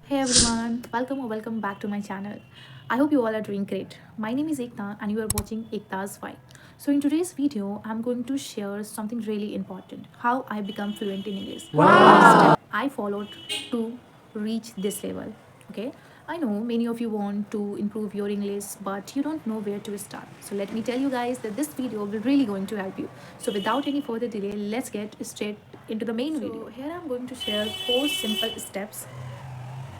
Hey everyone, welcome or welcome back to my channel. I hope you all are doing great. My name is Ekta and you are watching Ekta's Vibe. So in today's video, I'm going to share something really important, how I become fluent in English. Wow. I followed to reach this level. Okay, I know many of you want to improve your English, but you don't know where to start. So let me tell you guys that this video will really going to help you. So without any further delay, let's get straight into the main video. Here I'm going to share 4 simple steps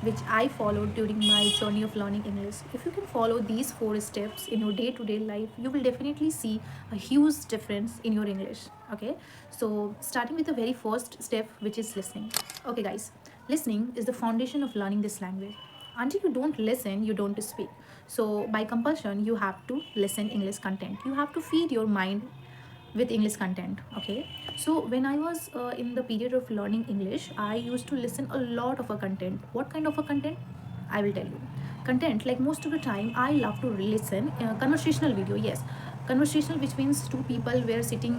which I followed during my journey of learning English. If you can follow these 4 steps in your day to day life, you will definitely see a huge difference in your English. Okay, so starting with the very first step, which is listening. Okay, guys, listening is the foundation of learning this language. Until you don't listen, you don't speak. So, by compulsion, you have to listen English content. You have to feed your mind with English content. Okay, so when I was in the period of learning English, I used to listen a lot of a content. What kind of a content? I will tell you. Content, like most of the time, I love to listen conversational video. Yes, conversational, which means two people were sitting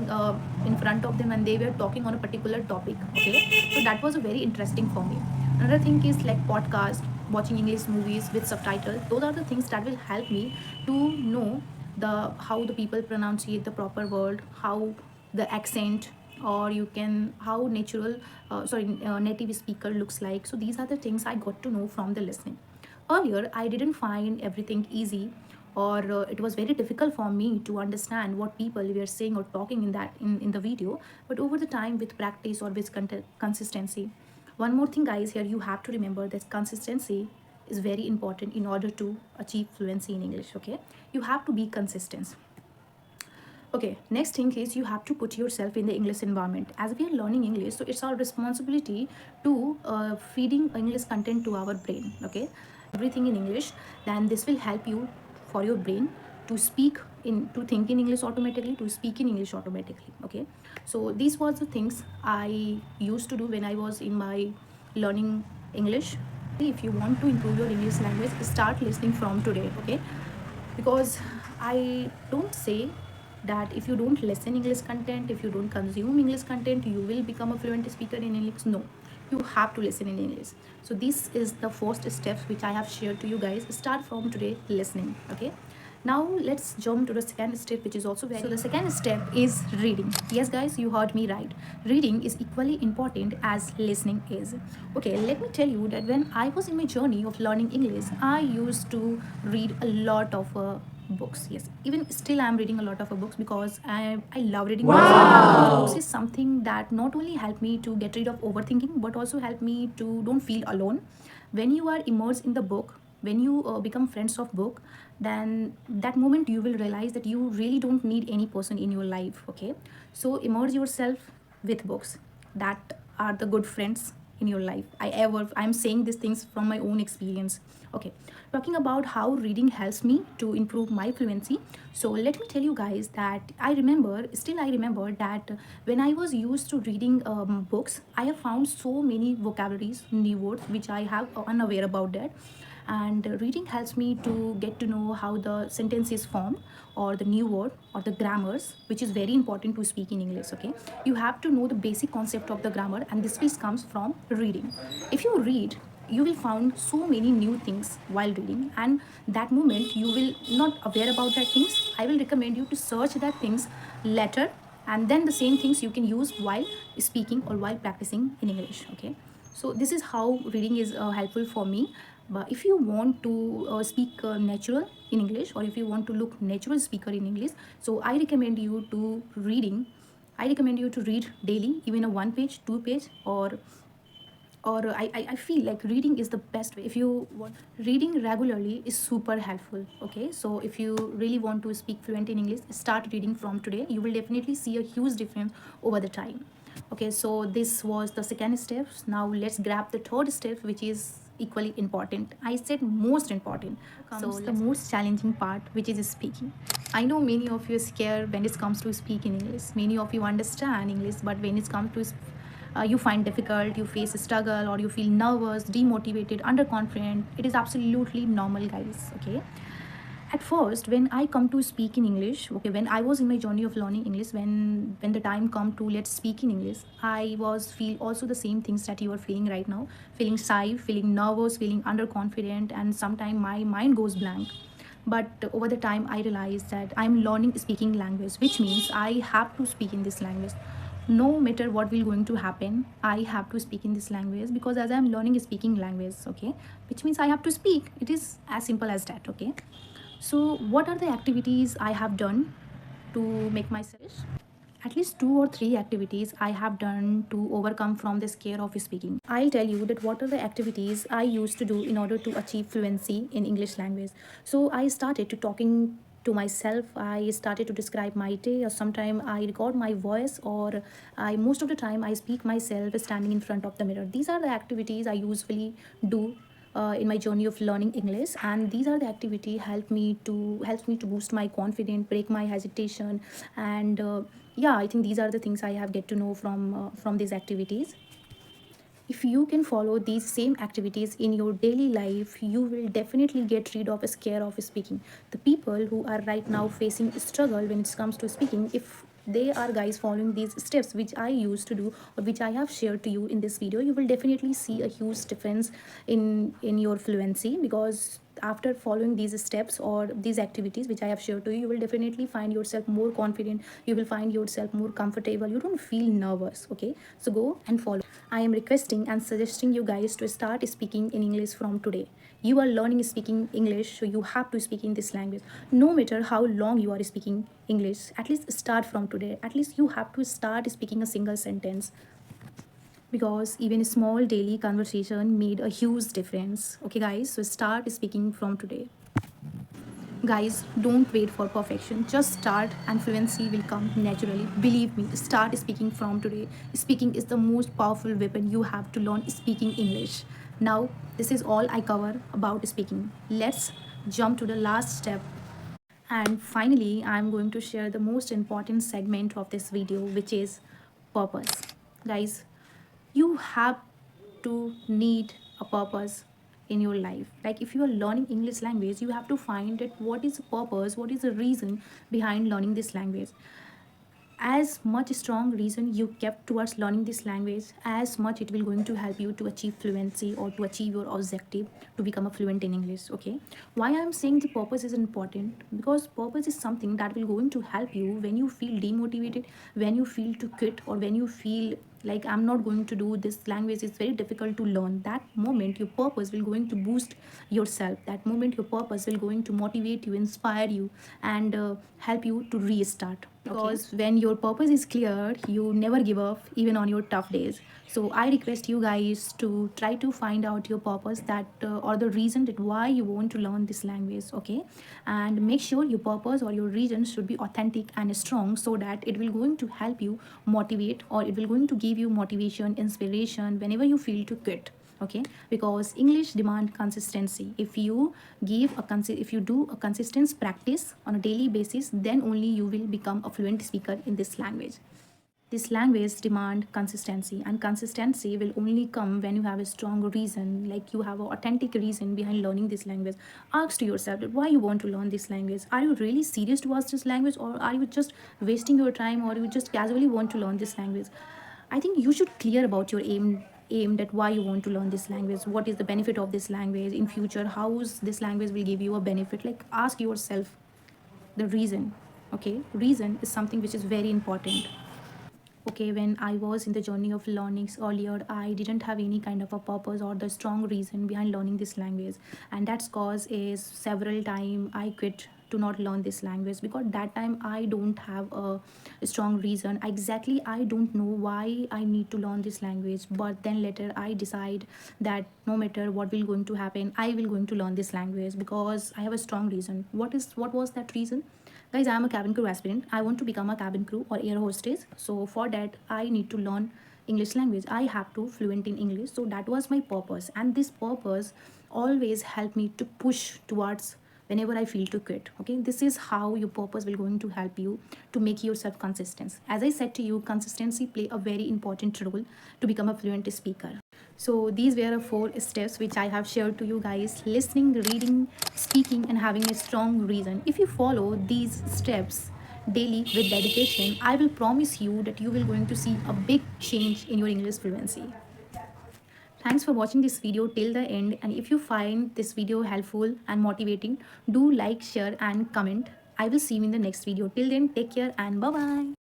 in front of them and they were talking on a particular topic. Okay, so that was a very interesting for me. Another thing is like podcast, watching English movies with subtitles. Those are the things that will help me to know the how the people pronunciate the proper word, how the accent, or you can how natural native speaker looks like. So these are the things I got to know from the listening. Earlier I didn't find everything easy, or it was very difficult for me to understand what people were saying or talking in the video. But over the time, with practice or with consistency, one more thing guys, here you have to remember that consistency is very important in order to achieve fluency in English. Okay, you have to be consistent. Okay, next thing is you have to put yourself in the English environment. As we are learning English, so it's our responsibility to feeding English content to our brain. Okay, everything in English, then this will help you for your brain to speak in, to think in English automatically, to speak in English automatically. Okay, so these was the things I used to do when I was in my learning English. If you want to improve your English language, start listening from today. Okay, because I don't say that if you don't listen English content, if you don't consume English content, you will become a fluent speaker in English. No, you have to listen in English. So this is the first steps which I have shared to you guys. Start from today listening. Okay, now let's jump to the second step, which is also very, so the second step is reading. Yes guys, you heard me right. Reading is equally important as listening is. Okay, let me tell you that when I was in my journey of learning English, I used to read a lot of books. Yes, even still I'm reading a lot of books because I love reading. Wow. Books is something that not only help me to get rid of overthinking, but also help me to don't feel alone. When you are immersed in the book, when you become friends of book, then that moment you will realize that you really don't need any person in your life. Okay, so immerse yourself with books. That are the good friends in your life. I'm saying these things from my own experience. Okay, talking about how reading helps me to improve my fluency, so let me tell you guys that I remember that when I was used to reading books, I have found so many vocabularies, new words which I have unaware about that. And reading helps me to get to know how the sentence is formed, or the new word, or the grammars, which is very important to speak in English. Okay, you have to know the basic concept of the grammar, and this will comes from reading. If you read, you will find so many new things while reading, and that moment you will not aware about that things. I will recommend you to search that things later, and then the same things you can use while speaking or while practicing in English. Okay, so this is how reading is helpful for me. But if you want to speak natural in English, or if you want to look natural speaker in English, so I recommend you to reading. I recommend you to read daily, even a 1 page, 2 page, or I feel like reading is the best way. If you want, reading regularly is super helpful. Okay, so if you really want to speak fluent in English, start reading from today. You will definitely see a huge difference over the time. Okay, so this was the second step. Now let's grab the third step, which is equally important. I said most important. So the most challenging part, which is speaking. I know many of you are scared when it comes to speak in English. Many of you understand English, but when it comes to you find difficult, you face a struggle, or you feel nervous, demotivated, underconfident. It is absolutely normal, guys. Okay, At first, when I come to speak in English, okay, when I was in my journey of learning English, when the time come to let's speak in English, I was feel also the same things that you are feeling right now, feeling shy, feeling nervous, feeling underconfident, and sometimes my mind goes blank. But over the time I realized that I'm learning speaking language, which means I have to speak in this language. No matter what will going to happen, I have to speak in this language, because as I'm learning speaking language, okay, which means I have to speak. It is as simple as that, okay. So, what are the activities I have done to make myself? At least two or three activities I have done to overcome from the scare of speaking. I'll tell you that what are the activities I used to do in order to achieve fluency in English language. So I started to talking to myself. I started to describe my day, or sometime I record my voice, or I most of the time I speak myself standing in front of the mirror. These are the activities I usually do in my journey of learning English, and these are the activity helps me to boost my confidence, break my hesitation, and yeah, I think these are the things I have get to know from these activities. If you can follow these same activities in your daily life, you will definitely get rid of a scare of speaking. The people who are right now facing struggle when it comes to speaking, if they are guys following these steps which I used to do, or which I have shared to you in this video, you will definitely see a huge difference in your fluency. Because after following these steps or these activities which I have shared to you, you will definitely find yourself more confident, you will find yourself more comfortable, you don't feel nervous, okay. So go and follow. I am requesting and suggesting you guys to start speaking in English from today. You are learning speaking English, so you have to speak in this language. No matter how long you are speaking English, at least start from today. At least you have to start speaking a single sentence, because even a small daily conversation made a huge difference. Okay, guys, so start speaking from today. Guys, don't wait for perfection. Just start and fluency will come naturally. Believe me, start speaking from today. Speaking is the most powerful weapon you have to learn speaking English. Now, this is all I cover about speaking. Let's jump to the last step. And finally, I'm going to share the most important segment of this video, which is purpose. Guys, you have to need a purpose in your life. Like if you are learning English language, you have to find that what is the purpose, what is the reason behind learning this language. As much strong reason you kept towards learning this language, as much it will going to help you to achieve fluency or to achieve your objective to become a fluent in English, okay. Why I'm saying the purpose is important? Because purpose is something that will going to help you when you feel demotivated, when you feel to quit, or when you feel like I'm not going to do this language, it's very difficult to learn. That moment your purpose will going to boost yourself. That moment your purpose will going to motivate you, inspire you, and help you to restart. Because when your purpose is clear, you never give up even on your tough days. So I request you guys to try to find out your purpose, that or the reason that why you want to learn this language, okay. And make sure your purpose or your reason should be authentic and strong, so that it will going to help you motivate, or it will going to give you motivation, inspiration whenever you feel to quit, okay. Because English demand consistency. If you if you do a consistent practice on a daily basis, then only you will become a fluent speaker in this language. This language demand consistency, and consistency will only come when you have a strong reason, like you have an authentic reason behind learning this language. Ask to yourself that why you want to learn this language. Are you really serious towards this language, or are you just wasting your time, or you just casually want to learn this language? I think you should clear about your aim that why you want to learn this language, what is the benefit of this language in future, how is this language will give you a benefit. Like ask yourself the reason, okay. Reason is something which is very important. Okay, when I was in the journey of learning earlier, I didn't have any kind of a purpose or the strong reason behind learning this language, and that's cause is several time I quit to not learn this language, because that time I don't have a strong reason exactly. I don't know why I need to learn this language, but then later I decide that no matter what will going to happen, I will going to learn this language because I have a strong reason. What was that reason? Guys, I am a cabin crew aspirant. I want to become a cabin crew or air hostess. So for that, I need to learn English language. I have to fluent in English. So that was my purpose. And this purpose always helped me to push towards whenever I feel to quit. Okay, this is how your purpose will going to help you to make yourself consistent. As I said to you, consistency play a very important role to become a fluent speaker. So these were the 4 steps which I have shared to you guys: listening, reading, speaking, and having a strong reason. If you follow these steps daily with dedication, I will promise you that you will going to see a big change in your English fluency. Thanks for watching this video till the end, and if you find this video helpful and motivating, do like, share and comment. I will see you in the next video. Till then, take care and bye bye.